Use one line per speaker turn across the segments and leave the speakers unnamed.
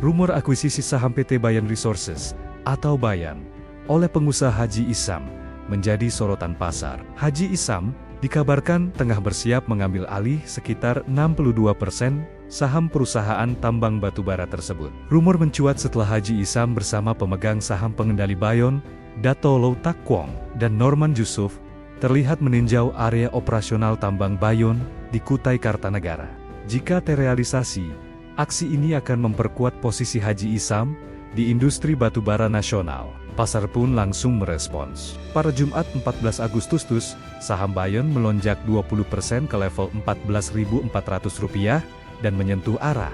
Rumor akuisisi saham PT Bayan Resources atau Bayan oleh pengusaha Haji Isam menjadi sorotan pasar. Haji Isam dikabarkan tengah bersiap mengambil alih sekitar 62% saham perusahaan tambang batubara tersebut. Rumor mencuat setelah Haji Isam bersama pemegang saham pengendali Bayon, Dato Low Tak Kwong, dan Norman Yusuf terlihat meninjau area operasional tambang Bayon di Kutai Kartanegara. Jika terrealisasi, aksi ini akan memperkuat posisi Haji Isam di industri batubara nasional. Pasar pun langsung merespons. Pada Jumat 14 Agustus, saham Bayon melonjak 20% ke level Rp14.400 dan menyentuh arah.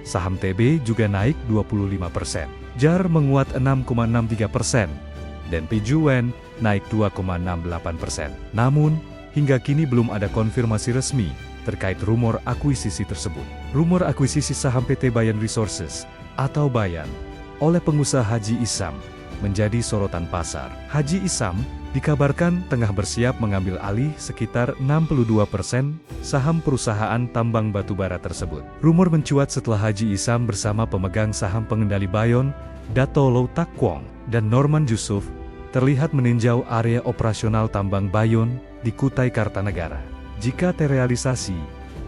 Saham TB juga naik 25%. JAR menguat 6,63%, dan PJUWEN naik 2,68%. Namun, hingga kini belum ada konfirmasi resmi terkait rumor akuisisi tersebut. Rumor akuisisi saham PT Bayan Resources atau Bayan oleh pengusaha Haji Isam menjadi sorotan pasar. Haji Isam dikabarkan tengah bersiap mengambil alih sekitar 62% saham perusahaan tambang batubara tersebut. Rumor mencuat setelah Haji Isam bersama pemegang saham pengendali Bayon, Dato Low Tak Kwong, dan Norman Yusuf terlihat meninjau area operasional tambang Bayon di Kutai Kartanegara. Jika terrealisasi,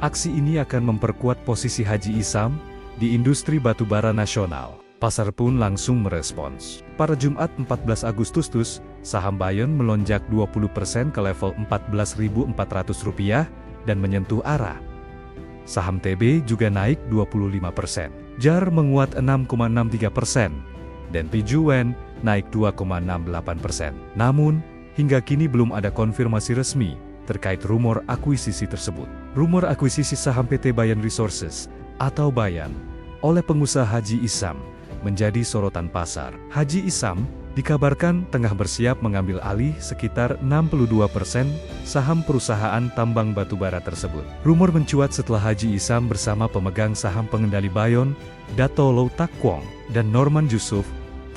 aksi ini akan memperkuat posisi Haji Isam di industri batubara nasional. Pasar pun langsung merespons. Pada Jumat 14 Agustus, saham Bayon melonjak 20% ke level Rp14.400 dan menyentuh arah. Saham TB juga naik 25%. JAR menguat 6,63%, dan PJUWEN naik 2,68%. Namun, hingga kini belum ada konfirmasi resmi terkait rumor akuisisi tersebut. Rumor akuisisi saham PT Bayan Resources atau Bayan oleh pengusaha Haji Isam menjadi sorotan pasar. Haji Isam dikabarkan tengah bersiap mengambil alih sekitar 62% saham perusahaan tambang batubara tersebut. Rumor mencuat setelah Haji Isam bersama pemegang saham pengendali Bayon, Dato Low Tak Kwong, dan Norman Yusuf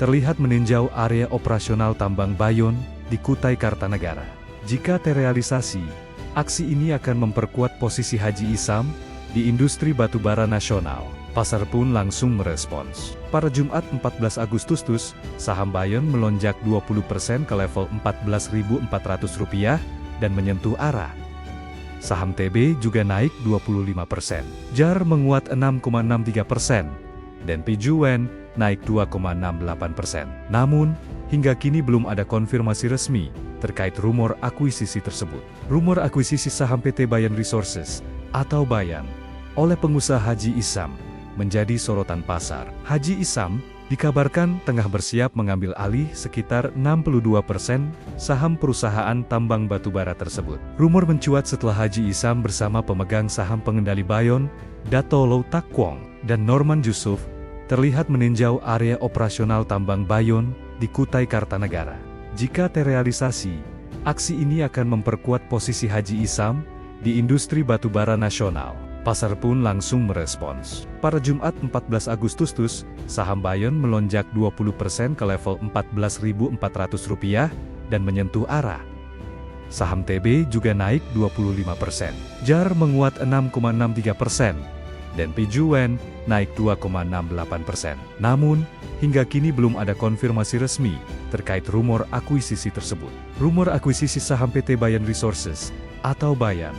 terlihat meninjau area operasional tambang Bayon di Kutai Kartanegara. Jika terrealisasi, aksi ini akan memperkuat posisi Haji Isam di industri batubara nasional. Pasar pun langsung merespons. Pada Jumat 14 Agustus, saham Bayon melonjak 20% ke level Rp14.400 dan menyentuh arah. Saham TB juga naik 25%. JAR menguat 6,63%, dan PJUWEN naik 2,68%. Namun, hingga kini belum ada konfirmasi resmi terkait rumor akuisisi tersebut. Rumor akuisisi saham PT Bayan Resources atau Bayan oleh pengusaha Haji Isam menjadi sorotan pasar. Haji Isam dikabarkan tengah bersiap mengambil alih sekitar 62% saham perusahaan tambang batubara tersebut. Rumor mencuat setelah Haji Isam bersama pemegang saham pengendali Bayon, Dato Low Tak Kwong, dan Norman Yusuf terlihat meninjau area operasional tambang Bayon di Kutai Kartanegara. Jika terrealisasi, aksi ini akan memperkuat posisi Haji Isam di industri batubara nasional. Pasar pun langsung merespons. Pada Jumat 14 Agustus, saham Bayon melonjak 20% ke level Rp14.400 dan menyentuh arah. Saham TB juga naik 25%. JAR menguat 6,63%, dan PJUWEN naik 2,68%. Namun, hingga kini belum ada konfirmasi resmi terkait rumor akuisisi tersebut. Rumor akuisisi saham PT Bayan Resources atau Bayan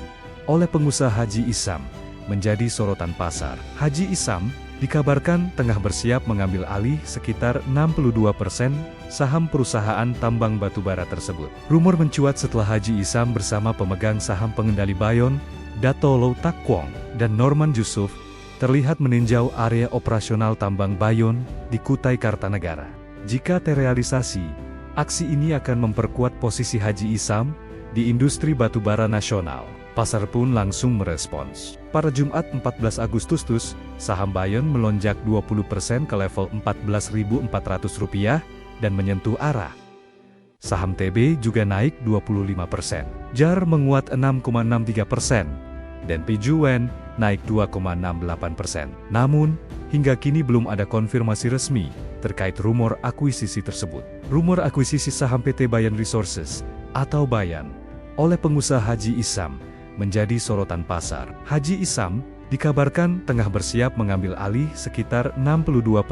oleh pengusaha Haji Isam menjadi sorotan pasar. Haji Isam dikabarkan tengah bersiap mengambil alih sekitar 62% saham perusahaan tambang batubara tersebut. Rumor mencuat setelah Haji Isam bersama pemegang saham pengendali Bayon, Dato Low Tak Kwong, dan Norman Yusuf terlihat meninjau area operasional tambang Bayon di Kutai Kartanegara. Jika terrealisasi, aksi ini akan memperkuat posisi Haji Isam di industri batubara nasional. Pasar pun langsung merespons. Pada Jumat 14 Agustus, saham Bayon melonjak 20% ke level Rp14.400 dan menyentuh arah. Saham TB juga naik 25%. JAR menguat 6,63%, dan PJUWEN naik 2,68%. Namun, hingga kini belum ada konfirmasi resmi terkait rumor akuisisi tersebut. Rumor akuisisi saham PT Bayan Resources atau Bayan oleh pengusaha Haji Isam menjadi sorotan pasar. Haji Isam dikabarkan tengah bersiap mengambil alih sekitar 62%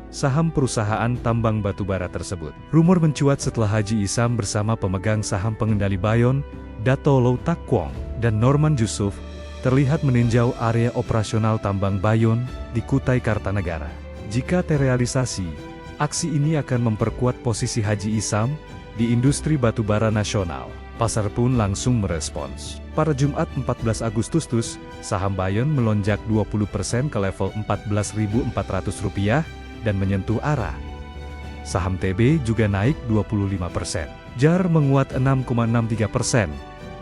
saham perusahaan tambang batubara tersebut. Rumor mencuat setelah Haji Isam bersama pemegang saham pengendali Bayon, Dato Low Tak Kwong, dan Norman Jusuf, terlihat meninjau area operasional tambang Bayon di Kutai Kartanegara. Jika terrealisasi, aksi ini akan memperkuat posisi Haji Isam di industri batubara nasional. Pasar pun langsung merespons. Pada Jumat 14 Agustus, saham Bayon melonjak 20% ke level Rp14.400 dan menyentuh arah. Saham TB juga naik 25%. JAR menguat 6,63%,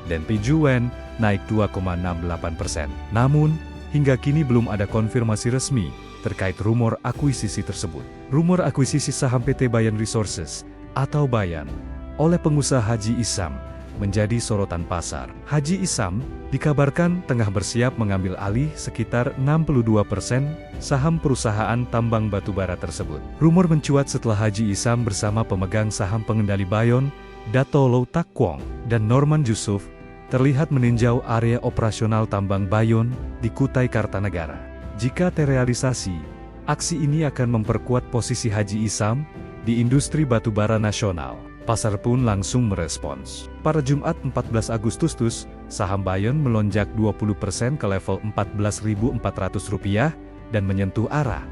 dan PJUWEN naik 2,68%. Namun, hingga kini belum ada konfirmasi resmi terkait rumor akuisisi tersebut. Rumor akuisisi saham PT Bayan Resources atau Bayan oleh pengusaha Haji Isam menjadi sorotan pasar. Haji Isam dikabarkan tengah bersiap mengambil alih sekitar 62% saham perusahaan tambang batubara tersebut. Rumor mencuat setelah Haji Isam bersama pemegang saham pengendali Bayon, Dato Low Tak Kwong, dan Norman Jusuf, terlihat meninjau area operasional tambang Bayon di Kutai Kartanegara. Jika terrealisasi, aksi ini akan memperkuat posisi Haji Isam di industri batubara nasional. Pasar pun langsung merespons. Pada Jumat 14 Agustus, saham Bayon melonjak 20% ke level Rp14.400 dan menyentuh arah.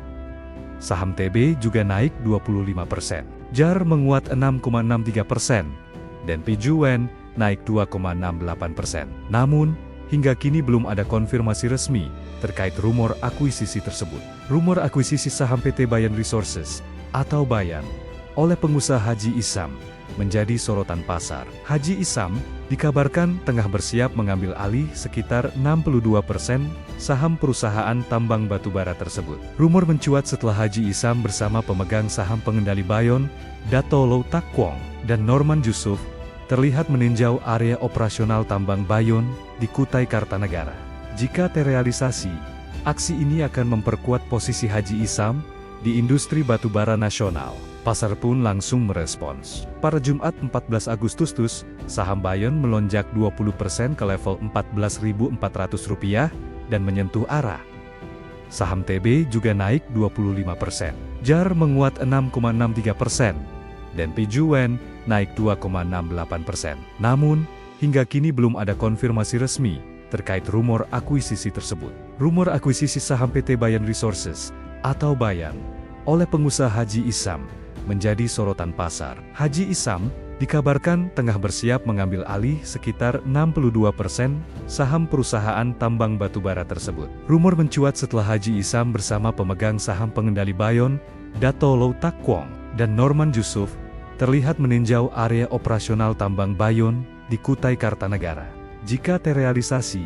Saham TB juga naik 25%. JAR menguat 6,63%, dan PJUWEN naik 2,68%. Namun, hingga kini belum ada konfirmasi resmi terkait rumor akuisisi tersebut. Rumor akuisisi saham PT Bayan Resources atau Bayan oleh pengusaha Haji Isam menjadi sorotan pasar. Haji Isam dikabarkan tengah bersiap mengambil alih sekitar 62% saham perusahaan tambang batubara tersebut. Rumor mencuat setelah Haji Isam bersama pemegang saham pengendali Bayon, Dato Low Tak Kwong, dan Norman Jusuf, terlihat meninjau area operasional tambang Bayon di Kutai Kartanegara. Jika terrealisasi, aksi ini akan memperkuat posisi Haji Isam di industri batubara nasional. Pasar pun langsung merespons. Pada Jumat 14 Agustus, saham Bayon melonjak 20% ke level Rp14.400 dan menyentuh arah. Saham TB juga naik 25%. JAR menguat 6,63%, dan PJUWEN naik 2,68%. Namun, hingga kini belum ada konfirmasi resmi terkait rumor akuisisi tersebut. Rumor akuisisi saham PT Bayan Resources atau Bayan oleh pengusaha Haji Isam menjadi sorotan pasar. Haji Isam dikabarkan tengah bersiap mengambil alih sekitar 62% saham perusahaan tambang batubara tersebut. Rumor mencuat setelah Haji Isam bersama pemegang saham pengendali Bayon, Dato Low Tak Kwong, dan Norman Jusuf, terlihat meninjau area operasional tambang Bayon di Kutai Kartanegara. Jika terrealisasi,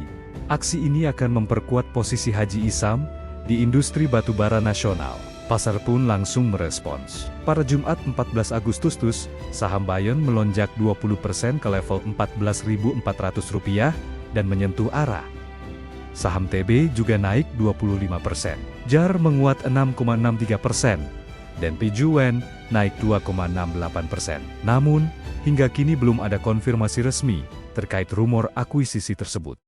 aksi ini akan memperkuat posisi Haji Isam di industri batubara nasional. Pasar pun langsung merespons. Pada Jumat 14 Agustus, saham Bayon melonjak 20% ke level Rp14.400 dan menyentuh arah. Saham TB juga naik 25%. JAR menguat 6,63%, dan PJUWEN naik 2,68%. Namun, hingga kini belum ada konfirmasi resmi terkait rumor akuisisi tersebut.